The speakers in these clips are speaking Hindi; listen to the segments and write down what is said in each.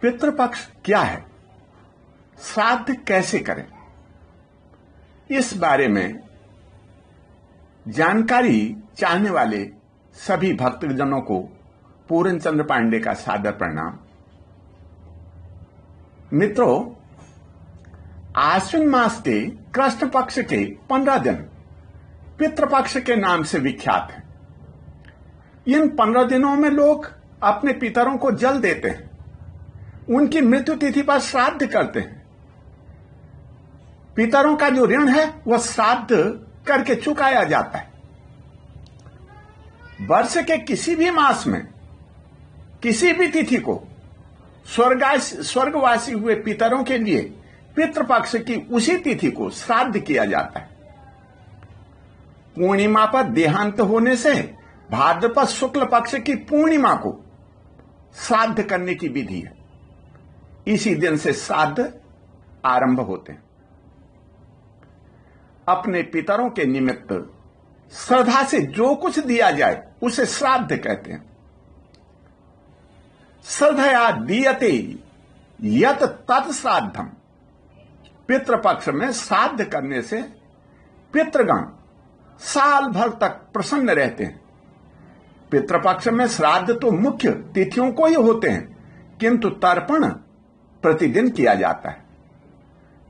पितृपक्ष क्या है, श्राद्ध कैसे करें, इस बारे में जानकारी चाहने वाले सभी भक्तजनों को पूर्ण चंद्र पांडे का सादर प्रणाम। मित्रों, आश्विन मास के कृष्ण पक्ष के 15 दिन पितृपक्ष के नाम से विख्यात हैं। इन 15 दिनों में लोग अपने पितरों को जल देते हैं, उनकी मृत्यु तिथि पर श्राद्ध करते हैं। पितरों का जो ऋण है वह श्राद्ध करके चुकाया जाता है। वर्ष के किसी भी मास में किसी भी तिथि को स्वर्गवासी हुए पितरों के लिए पितृपक्ष की उसी तिथि को श्राद्ध किया जाता है। पूर्णिमा पर देहांत होने से भाद्रपद शुक्ल पक्ष की पूर्णिमा को श्राद्ध करने की विधि है। इसी दिन से श्राद्ध आरंभ होते हैं। अपने पितरों के निमित्त श्रद्धा से जो कुछ दिया जाए उसे श्राद्ध कहते हैं। श्रद्धया दीयते यत तत् श्राद्धम। पितृपक्ष में श्राद्ध करने से पितृगण साल भर तक प्रसन्न रहते हैं। पितृपक्ष में श्राद्ध तो मुख्य तिथियों को ही होते हैं, किंतु तर्पण प्रतिदिन किया जाता है।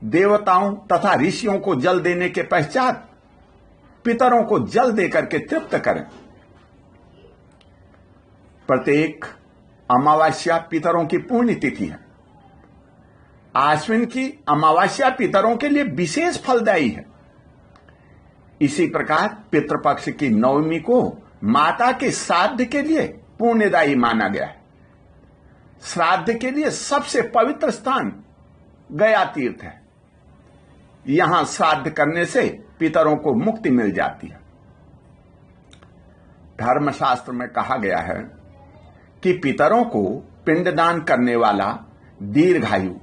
देवताओं तथा ऋषियों को जल देने के पश्चात पितरों को जल देकर के तृप्त करें। प्रत्येक अमावस्या पितरों की पुण्य तिथि है। आश्विन की अमावस्या पितरों के लिए विशेष फलदायी है। इसी प्रकार पितृपक्ष की नवमी को माता के श्राद्ध के लिए पुण्यदायी माना गया है। श्राद्ध के लिए सबसे पवित्र स्थान गया तीर्थ है। यहां श्राद्ध करने से पितरों को मुक्ति मिल जाती है। धर्मशास्त्र में कहा गया है कि पितरों को पिंडदान करने वाला दीर्घायु,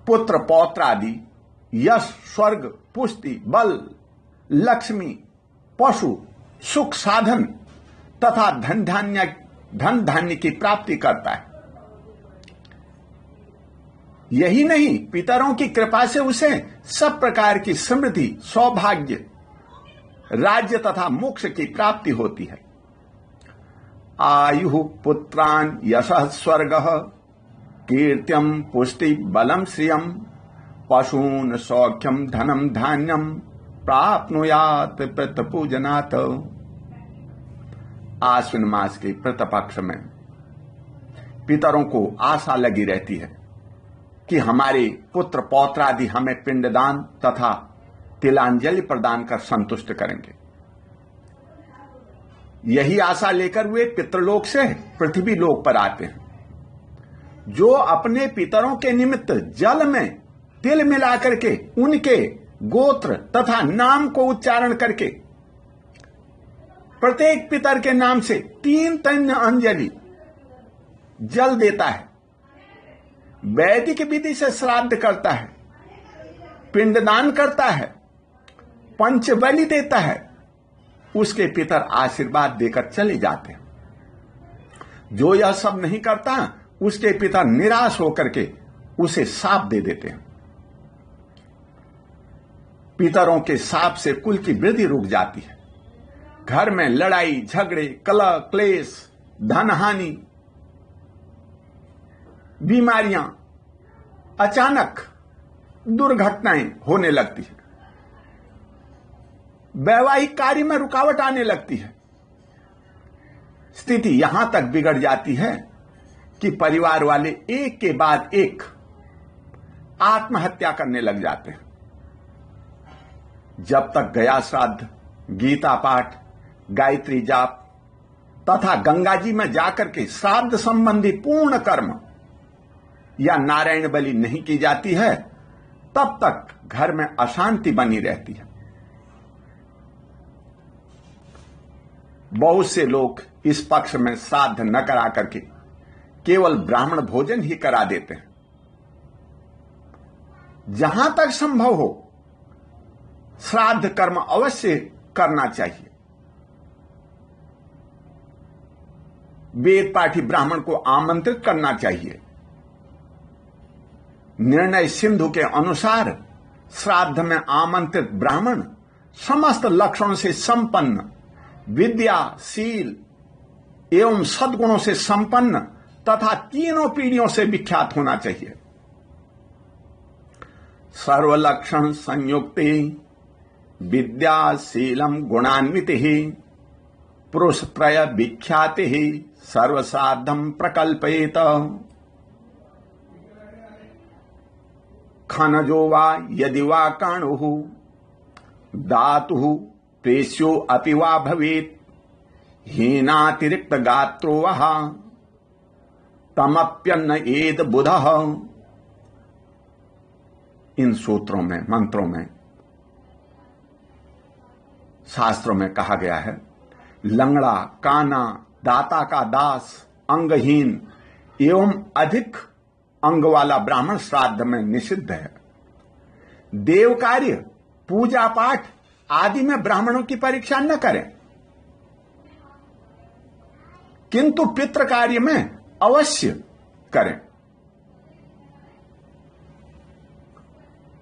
पुत्र पौत्र आदि, यश, स्वर्ग, पुष्टि, बल, लक्ष्मी, पशु, सुख साधन तथा धन धान्य की प्राप्ति करता है। यही नहीं, पितरों की कृपा से उसे सब प्रकार की समृद्धि, सौभाग्य, राज्य तथा मोक्ष की प्राप्ति होती है। आयु पुत्रान यशः स्वर्गः कीर्त्यम पुष्टि बलम श्रियम पशून सौख्यम धनम धान्यम प्राप्नुयात पितृपूजनात्। आश्विन मास के पितृपक्ष में पितरों को आशा लगी रहती है कि हमारे पुत्र पौत्र आदि हमें पिंडदान तथा तिलांजलि प्रदान कर संतुष्ट करेंगे। यही आशा लेकर वे पितृलोक से पृथ्वी लोक पर आते हैं। जो अपने पितरों के निमित्त जल में तिल मिलाकर के उनके गोत्र तथा नाम को उच्चारण करके प्रत्येक पितर के नाम से 3 तन्य अंजलि जल देता है, वैदिक विधि से श्राद्ध करता है, पिंडदान करता है, पंचबलि देता है, उसके पितर आशीर्वाद देकर चले जाते हैं। जो यह सब नहीं करता, उसके पिता निराश होकर के उसे शाप दे देते हैं। पितरों के शाप से कुल की वृद्धि रुक जाती है। घर में लड़ाई झगड़े, कलह क्लेश, धन हानि, बीमारियां, अचानक दुर्घटनाएं होने लगती है। वैवाहिक कार्य में रुकावट आने लगती है। स्थिति यहां तक बिगड़ जाती है कि परिवार वाले एक के बाद एक आत्महत्या करने लग जाते हैं। जब तक गया श्राद्ध, गीता पाठ, गायत्री जाप तथा गंगा जी में जाकर के श्राद्ध संबंधी पूर्ण कर्म या नारायण बलि नहीं की जाती है, तब तक घर में अशांति बनी रहती है। बहुत से लोग इस पक्ष में श्राद्ध न करा करके केवल ब्राह्मण भोजन ही करा देते हैं। जहां तक संभव हो श्राद्ध कर्म अवश्य करना चाहिए। वेद पाठी ब्राह्मण को आमंत्रित करना चाहिए। निर्णय सिंधु के अनुसार श्राद्ध में आमंत्रित ब्राह्मण समस्त लक्षणों से संपन्न, विद्या, शील एवं सद्गुणों से संपन्न तथा तीनों पीढ़ियों से विख्यात होना चाहिए। सर्वलक्षण संयुक्ते विद्या शीलम गुणान्विते पुरुष प्रय विख्याते सर्वश्राद्धम प्रकल्पयेत। खनजो वा यदि वा कर्णुः धातुः पेश्यो अपि वा भवेत् हीनातिरिक्त गात्रो वः तमप्यन्न एद बुधः। इन सूत्रों में, मंत्रों में, शास्त्रों में कहा गया है, लंगड़ा, काना, दाता का दास, अंगहीन एवं अधिक अंग वाला ब्राह्मण श्राद्ध में निषिद्ध है। देव कार्य, पूजा पाठ आदि में ब्राह्मणों की परीक्षा न करें, किंतु पितृ कार्य में अवश्य करें।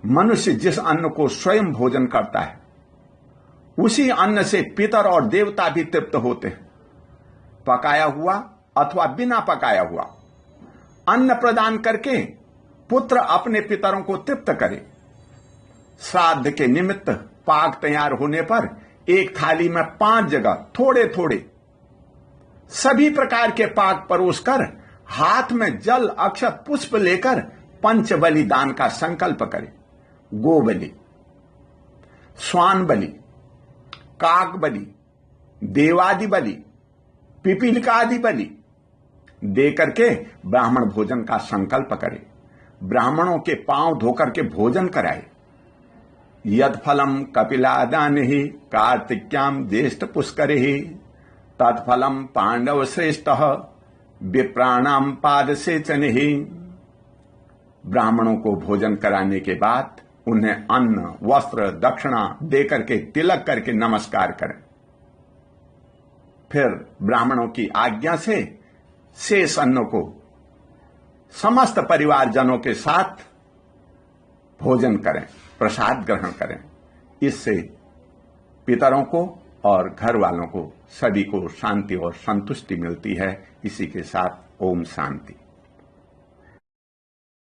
मनुष्य जिस अन्न को स्वयं भोजन करता है उसी अन्न से पितर और देवता भी तृप्त होते हैं। पकाया हुआ अथवा बिना पकाया हुआ अन्न प्रदान करके पुत्र अपने पितरों को तृप्त करे। श्राद्ध के निमित्त पाक तैयार होने पर एक थाली में 5 जगह थोड़े थोड़े सभी प्रकार के पाक परोसकर हाथ में जल, अक्षत, पुष्प लेकर पंचबलि दान का संकल्प करे। गोबलि, श्वान बलि, काक बलि, देवादि बलि, पिपीलिकादि बलि दे करके ब्राह्मण भोजन का संकल्प करे। ब्राह्मणों के पांव धोकर के भोजन कराए। यद फलम कपिलादानि कार्तिक्याम ज्येष्ठ पुष्करे तत्फलम पांडव श्रेष्ठ विप्राणाम पाद सेचने। ब्राह्मणों को भोजन कराने के बाद उन्हें अन्न, वस्त्र, दक्षिणा देकर के तिलक करके नमस्कार करें। फिर ब्राह्मणों की आज्ञा से शेष अन्न को समस्त परिवारजनों के साथ भोजन करें, प्रसाद ग्रहण करें। इससे पितरों को और घर वालों को सभी को शांति और संतुष्टि मिलती है। इसी के साथ ओम शांति।